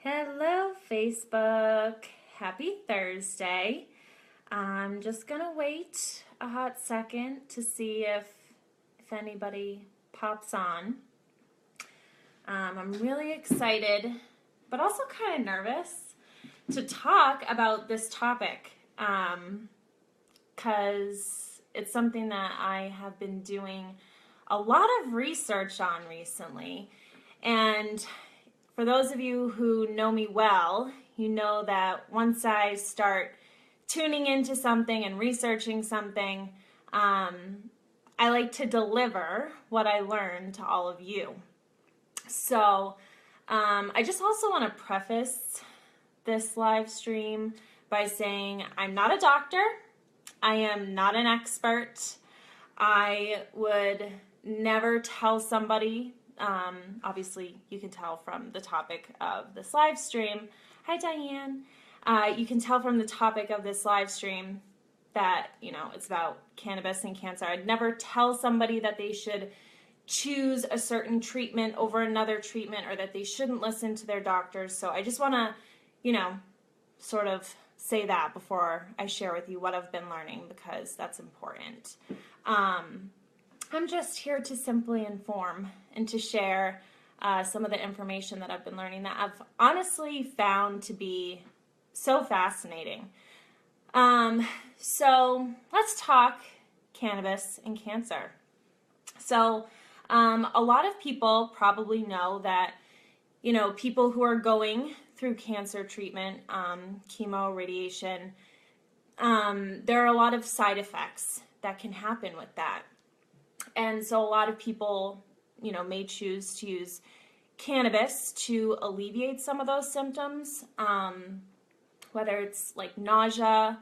Hello, Facebook. Happy Thursday. I'm just gonna wait a hot second to see if anybody pops on. I'm really excited, but also kind of nervous to talk about this topic because it's something that I have been doing a lot of research on recently. And for those of you who know me well, you know that once I start tuning into something and researching something, I like to deliver what I learn to all of you. So I just also want to preface this live stream by saying I'm not a doctor. I am not an expert. I would never tell somebody, obviously you can tell from the topic of this live stream. Hi, Diane. You can tell from the topic of this live stream that, it's about cannabis and cancer. I'd never tell somebody that they should choose a certain treatment over another treatment or that they shouldn't listen to their doctors. So I just want to, sort of say that before I share with you what I've been learning, because that's important. I'm just here to simply inform and to share some of the information that I've been learning that I've honestly found to be so fascinating. So let's talk cannabis and cancer. So a lot of people probably know that, people who are going through cancer treatment, chemo, radiation, there are a lot of side effects that can happen with that. And so a lot of people, may choose to use cannabis to alleviate some of those symptoms, whether it's like nausea,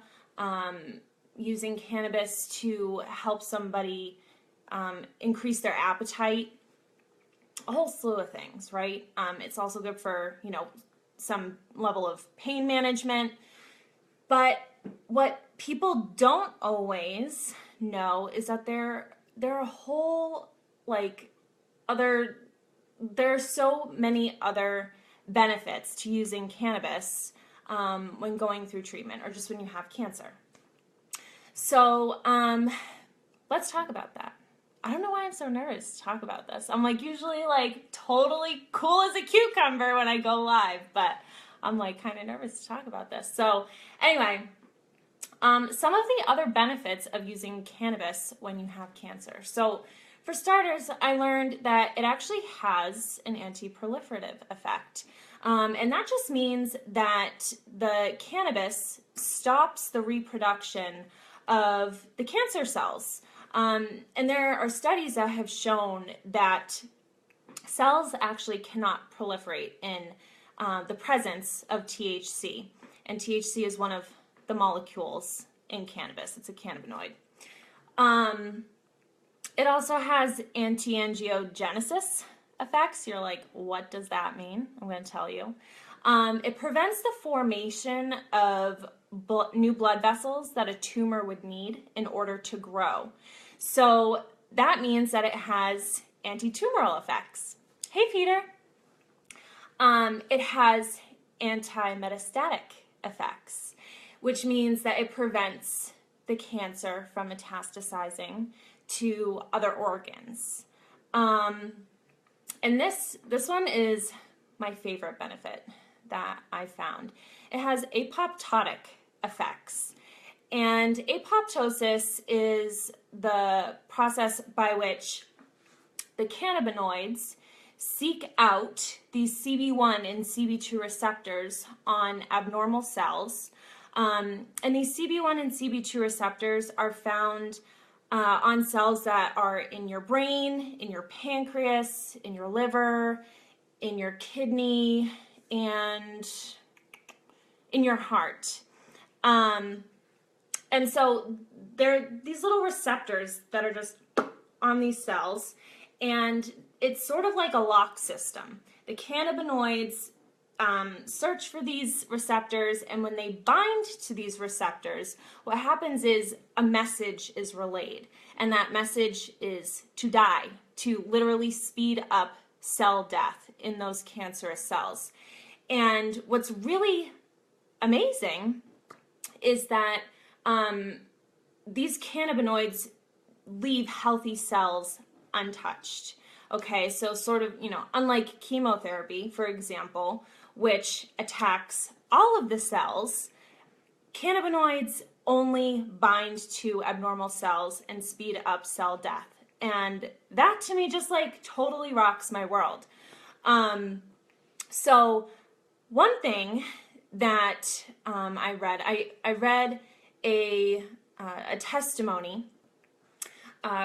using cannabis to help somebody increase their appetite, a whole slew of things, right? It's also good for, some level of pain management. But what people don't always know is that there are a whole, there are so many other benefits to using cannabis when going through treatment or just when you have cancer. So let's talk about that. I don't know why I'm so nervous to talk about this. I'm usually totally cool as a cucumber when I go live, but I'm kind of nervous to talk about this. So anyway, some of the other benefits of using cannabis when you have cancer. So for starters, I learned that it actually has an anti-proliferative effect. And that just means that the cannabis stops the reproduction of the cancer cells. And there are studies that have shown that cells actually cannot proliferate in the presence of THC. And THC is one of the molecules in cannabis. It's a cannabinoid. It also has anti-angiogenesis effects. You're like, what does that mean? I'm going to tell you. It prevents the formation of new blood vessels that a tumor would need in order to grow. So that means that it has anti-tumoral effects. Hey, Peter. It has anti-metastatic effects, which means that it prevents the cancer from metastasizing to other organs. And this one is my favorite benefit that I found. It has apoptotic effects. And apoptosis is the process by which the cannabinoids seek out these CB1 and CB2 receptors on abnormal cells. And these CB1 and CB2 receptors are found on cells that are in your brain, in your pancreas, in your liver, in your kidney, and in your heart. And so there are these little receptors that are just on these cells, and it's sort of like a lock system. The cannabinoids search for these receptors, and when they bind to these receptors, what happens is a message is relayed, and that message is to die, to literally speed up cell death in those cancerous cells. And what's really amazing is that these cannabinoids leave healthy cells untouched. Okay, so sort of, unlike chemotherapy, for example, which attacks all of the cells, cannabinoids only bind to abnormal cells and speed up cell death. And that to me just like totally rocks my world. So one thing that I read a testimony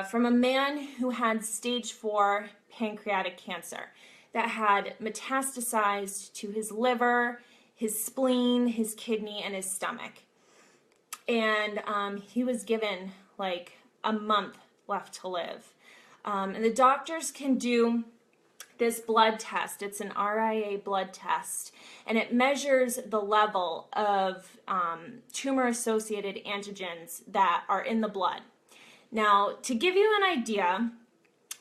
from a man who had stage 4 pancreatic cancer that had metastasized to his liver, his spleen, his kidney, and his stomach. And he was given like a month left to live. And the doctors can do this blood test. It's an RIA blood test, and it measures the level of tumor-associated antigens that are in the blood. Now, to give you an idea,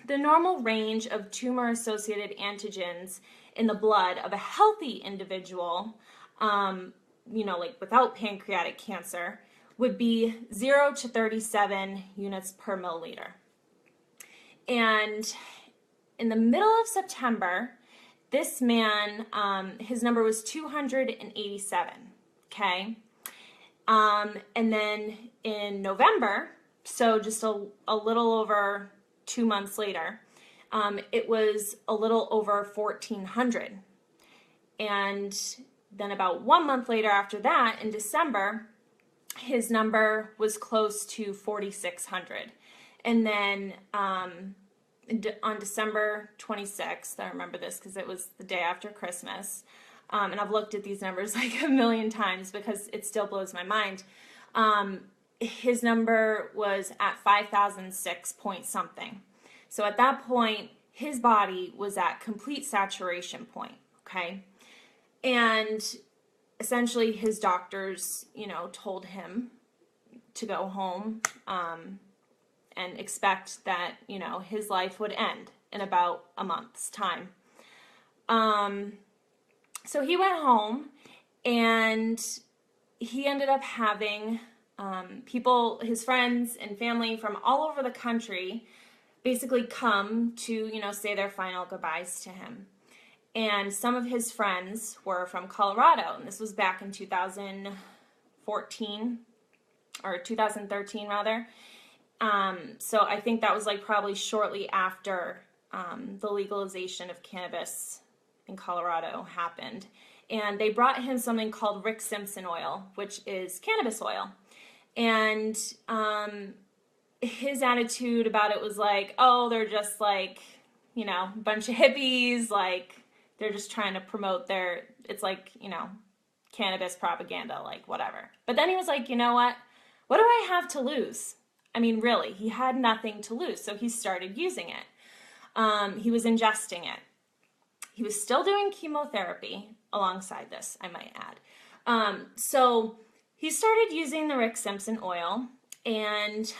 the normal range of tumor-associated antigens in the blood of a healthy individual, like without pancreatic cancer, would be 0 to 37 units per milliliter. And in the middle of September, this man, his number was 287, okay? And then in November, so just a little over 2 months later, it was a little over 1,400. And then about 1 month later after that, in December, his number was close to 4,600. And then on December 26th, I remember this because it was the day after Christmas, and I've looked at these numbers like a million times because it still blows my mind. His number was at 5,006 point something. So at that point, his body was at complete saturation point, okay? And essentially his doctors, told him to go home and expect that, his life would end in about a month's time. So he went home, and he ended up having people, his friends and family from all over the country basically come to, say their final goodbyes to him. And some of his friends were from Colorado, and this was back in 2014, or 2013 rather. So I think that was like probably shortly after the legalization of cannabis in Colorado happened. And they brought him something called Rick Simpson oil, which is cannabis oil. And his attitude about it was like, oh, they're just like, a bunch of hippies, like they're just trying to promote it's like, cannabis propaganda, like whatever. But then he was like, you know what do I have to lose? I mean, really, he had nothing to lose, so he started using it. He was ingesting it. He was still doing chemotherapy alongside this, I might add. So he started using the Rick Simpson oil, and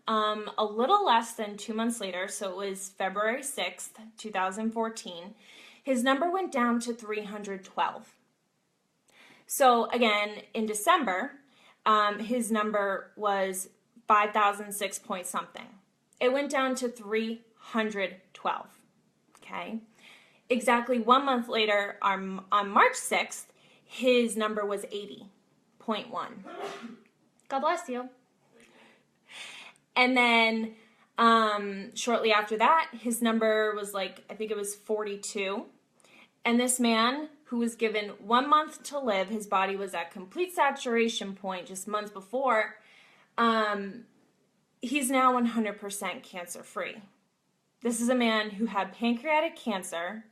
a little less than 2 months later, so it was February 6th, 2014, his number went down to 312. So again, in December, his number was 5,006 point something. It went down to 312, okay? Exactly 1 month later, on March 6th, his number was 80.1. God bless you. And then shortly after that, his number was like, I think it was 42. And this man, who was given 1 month to live, his body was at complete saturation point just months before, he's now 100% cancer-free. This is a man who had pancreatic cancer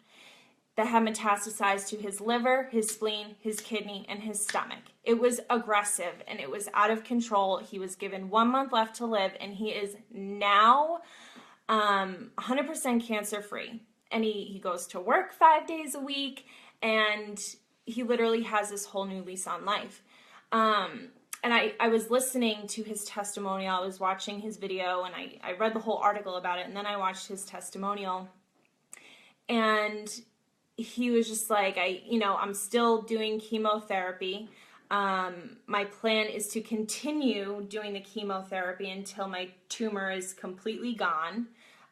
that had metastasized to his liver, his spleen, his kidney, and his stomach. It was aggressive and it was out of control. He was given 1 month left to live, and he is now 100% cancer-free. And he goes to work 5 days a week, and he literally has this whole new lease on life. And I was listening to his testimonial, I was watching his video, and I read the whole article about it, and then I watched his testimonial. And he was just like, I'm still doing chemotherapy. My plan is to continue doing the chemotherapy until my tumor is completely gone.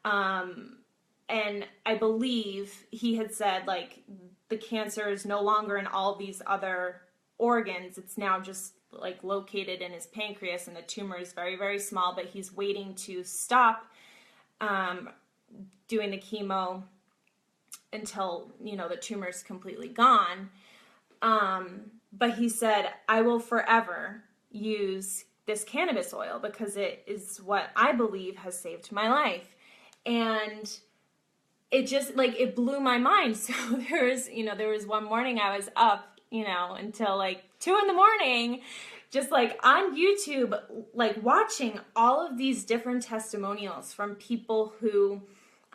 And I believe he had said, like, the cancer is no longer in all these other organs. It's now just like located in his pancreas, and the tumor is very, very small, but he's waiting to stop doing the chemo until, the tumor is completely gone. But he said, I will forever use this cannabis oil because it is what I believe has saved my life. And it just, like, it blew my mind. So there was one morning I was up, until like 2 a.m, just like on YouTube, like watching all of these different testimonials from people who,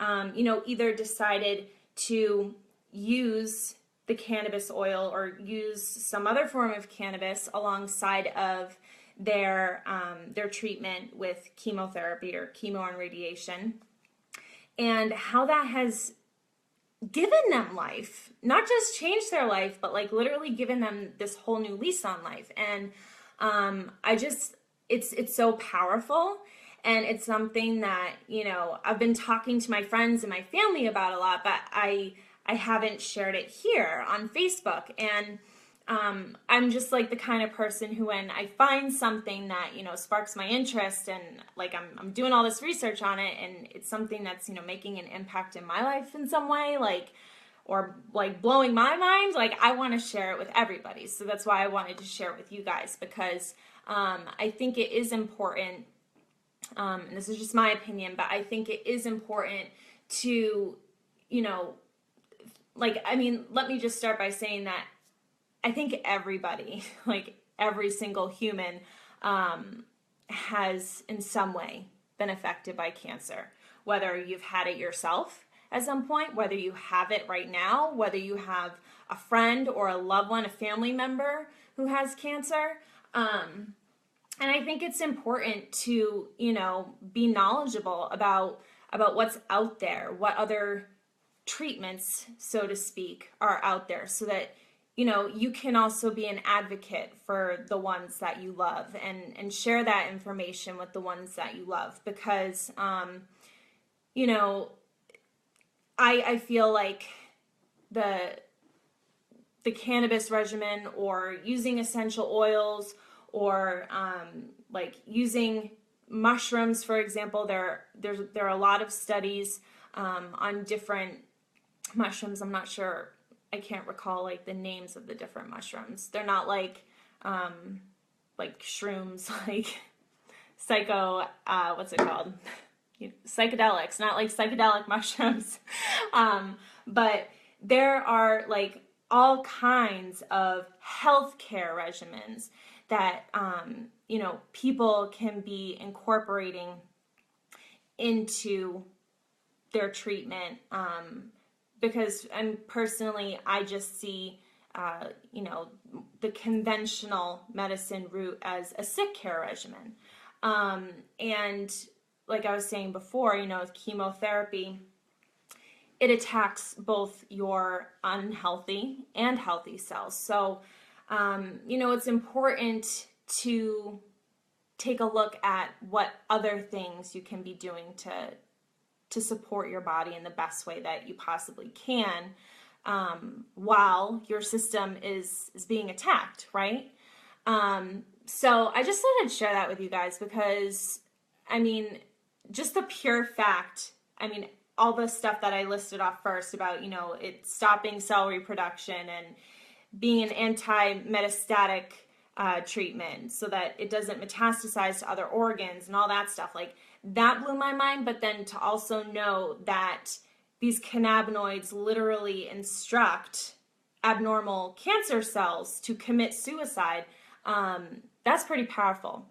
either decided to use the cannabis oil or use some other form of cannabis alongside of their treatment with chemotherapy or chemo and radiation, and how that has given them life, not just changed their life, but like literally given them this whole new lease on life. And it's so powerful. And it's something that, I've been talking to my friends and my family about a lot, but I haven't shared it here on Facebook. And I'm just like the kind of person who, when I find something that, sparks my interest, and like I'm doing all this research on it, and it's something that's, making an impact in my life in some way, like, or like blowing my mind, like I want to share it with everybody. So that's why I wanted to share it with you guys, because I think it is important. And this is just my opinion, but I think it is important to, let me just start by saying that I think everybody, like every single human, has in some way been affected by cancer. Whether you've had it yourself at some point, whether you have it right now, whether you have a friend or a loved one, a family member who has cancer. And I think it's important to, be knowledgeable about what's out there, what other treatments, so to speak, are out there, so that you can also be an advocate for the ones that you love, and share that information with the ones that you love, because, I feel like the cannabis regimen, or using essential oils, or like using mushrooms, for example, there are a lot of studies on different mushrooms. I'm not sure, I can't recall like the names of the different mushrooms. They're not like shrooms, like what's it called? Psychedelics, not like psychedelic mushrooms. But there are like all kinds of healthcare regimens that, people can be incorporating into their treatment. Because personally, I just see, the conventional medicine route as a sick care regimen. And like I was saying before, with chemotherapy, it attacks both your unhealthy and healthy cells. So, it's important to take a look at what other things you can be doing to support your body in the best way that you possibly can, while your system is being attacked, right? So I just thought I'd share that with you guys, because, just the pure fact, all the stuff that I listed off first about, it stopping cell reproduction and being an anti-metastatic treatment so that it doesn't metastasize to other organs and all that stuff, like, that blew my mind. But then to also know that these cannabinoids literally instruct abnormal cancer cells to commit suicide, that's pretty powerful.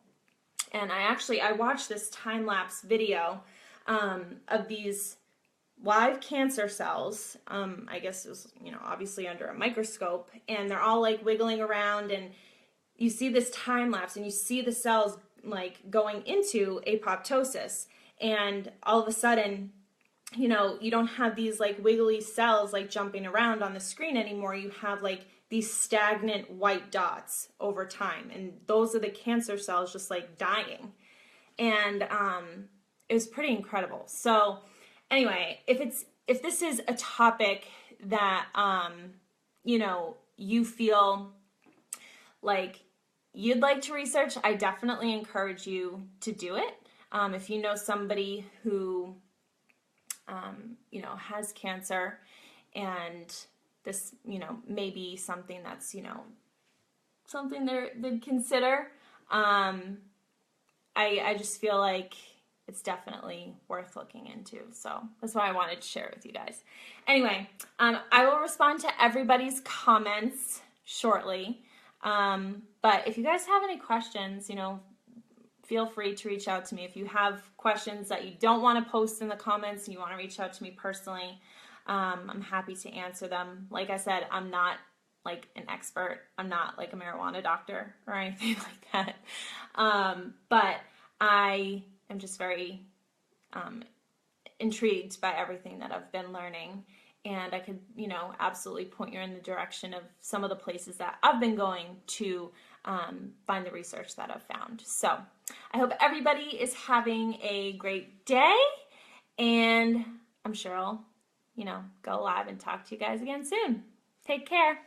And I watched this time-lapse video of these live cancer cells. I guess it was, obviously under a microscope, and they're all like wiggling around, and you see this time lapse, and you see the cells like going into apoptosis, and all of a sudden you don't have these like wiggly cells like jumping around on the screen anymore. You have like these stagnant white dots over time, and those are the cancer cells just like dying. And it was pretty incredible. So anyway, if this is a topic that you feel like you'd like to research, I definitely encourage you to do it. If you know somebody who has cancer, and this, may be something that's, something they'd consider. I just feel like it's definitely worth looking into. So that's why I wanted to share it with you guys. Anyway, I will respond to everybody's comments shortly. But if you guys have any questions, feel free to reach out to me. If you have questions that you don't want to post in the comments and you want to reach out to me personally, I'm happy to answer them. Like I said, I'm not like an expert. I'm not like a marijuana doctor or anything like that. But I am just very intrigued by everything that I've been learning. And I could, absolutely point you in the direction of some of the places that I've been going to find the research that I've found. So I hope everybody is having a great day, and I'm sure I'll, go live and talk to you guys again soon. Take care.